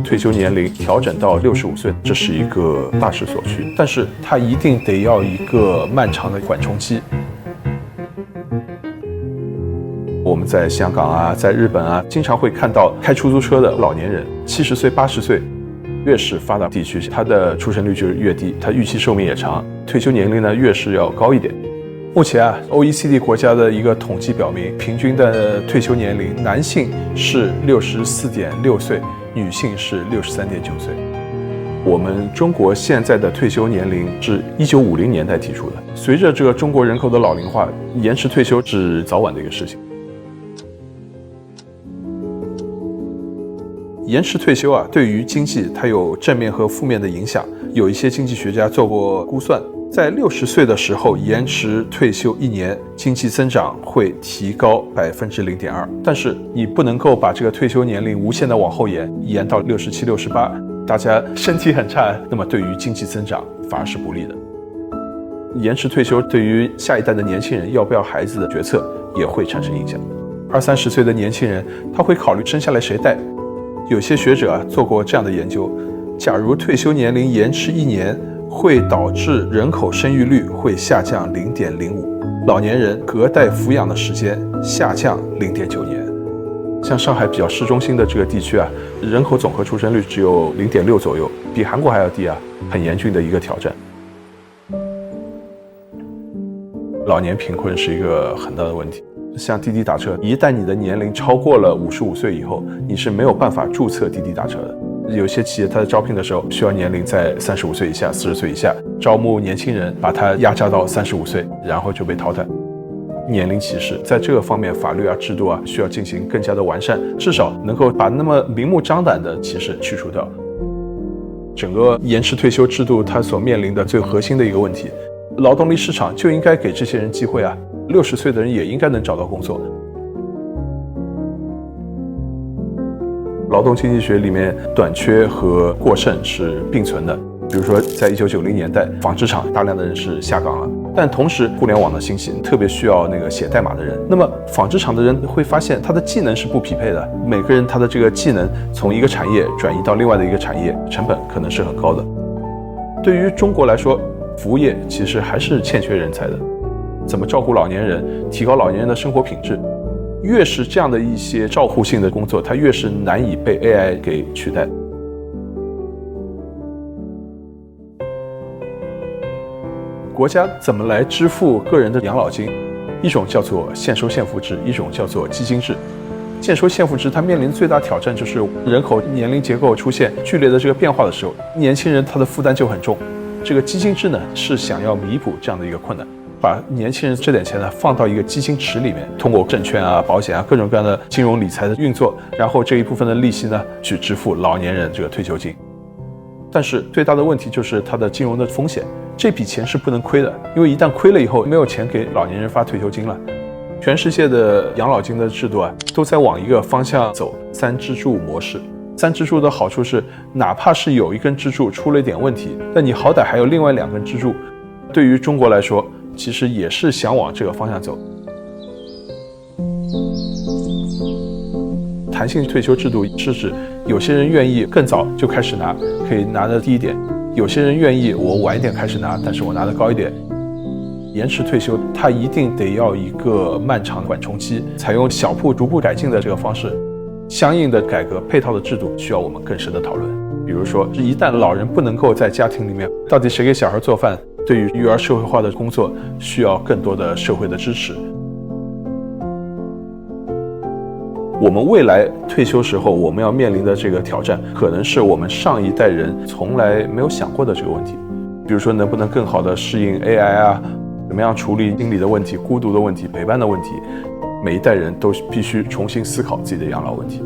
退休年龄调整到65岁，这是一个大势所趋，但是它一定得要一个漫长的缓冲期。我们在香港啊，在日本啊，经常会看到开出租车的老年人，70岁、80岁，越是发达地区，它的出生率就是越低，它预期寿命也长，退休年龄呢越是要高一点。目前啊 ，OECD 国家的一个统计表明，平均的退休年龄，男性是64.6岁，女性是63.9岁。我们中国现在的退休年龄是1950年代提出的。随着这个中国人口的老龄化，延迟退休是早晚的一个事情。延迟退休啊，对于经济它有正面和负面的影响。有一些经济学家做过估算，在60岁的时候延迟退休1年，经济增长会提高0.2%。但是你不能够把这个退休年龄无限的往后延到67、68，大家身体很差，那么对于经济增长反而是不利的。延迟退休对于下一代的年轻人要不要孩子的决策也会产生影响。20、30岁的年轻人，他会考虑生下来谁带。有些学者啊做过这样的研究，假如退休年龄延迟1年，会导致人口生育率会下降0.05%，老年人隔代抚养的时间下降0.9年。像上海比较市中心的这个地区啊，人口总和出生率只有0.6左右，比韩国还要低啊，很严峻的一个挑战。老年贫困是一个很大的问题。像滴滴打车，一旦你的年龄超过了55岁以后，你是没有办法注册滴滴打车的。有些企业它在招聘的时候需要年龄在35岁以下、40岁以下，招募年轻人把它压榨到35岁，然后就被淘汰。年龄歧视在这个方面，法律啊、制度啊需要进行更加的完善，至少能够把那么明目张胆的歧视去除掉。整个延迟退休制度它所面临的最核心的一个问题，劳动力市场就应该给这些人机会啊，60岁的人也应该能找到工作。劳动经济学里面短缺和过剩是并存的。比如说在1990年代，纺织厂大量的人是下岗了，但同时互联网的兴起特别需要那个写代码的人，那么纺织厂的人会发现他的技能是不匹配的，每个人他的这个技能从一个产业转移到另外的一个产业，成本可能是很高的。对于中国来说，服务业其实还是欠缺人才的。怎么照顾老年人，提高老年人的生活品质，越是这样的一些照护性的工作，它越是难以被 AI 给取代。国家怎么来支付个人的养老金？一种叫做现收现付制，一种叫做基金制。现收现付制它面临最大挑战就是人口年龄结构出现剧烈的这个变化的时候，年轻人他的负担就很重。这个基金制呢，是想要弥补这样的一个困难，把年轻人这点钱呢放到一个基金池里面，通过证券啊、保险啊各种各样的金融理财的运作，然后这一部分的利息呢去支付老年人这个退休金。但是最大的问题就是它的金融的风险，这笔钱是不能亏的，因为一旦亏了以后，没有钱给老年人发退休金了。全世界的养老金的制度啊，都在往一个方向走，3支柱模式。3支柱的好处是，哪怕是有一根支柱出了一点问题，那你好歹还有另外2根支柱。对于中国来说，其实也是想往这个方向走。弹性退休制度是指有些人愿意更早就开始拿，可以拿得低一点；有些人愿意我晚一点开始拿，但是我拿得高一点。延迟退休它一定得要一个漫长缓冲期，采用小步逐步改进的这个方式。相应的改革配套的制度需要我们更深的讨论。比如说，一旦老人不能够在家庭里面，到底谁给小孩做饭？对于育儿社会化的工作，需要更多的社会的支持。我们未来退休时候我们要面临的这个挑战，可能是我们上一代人从来没有想过的这个问题。比如说，能不能更好的适应 AI 啊？怎么样处理心理的问题、孤独的问题、陪伴的问题？每一代人都必须重新思考自己的养老问题。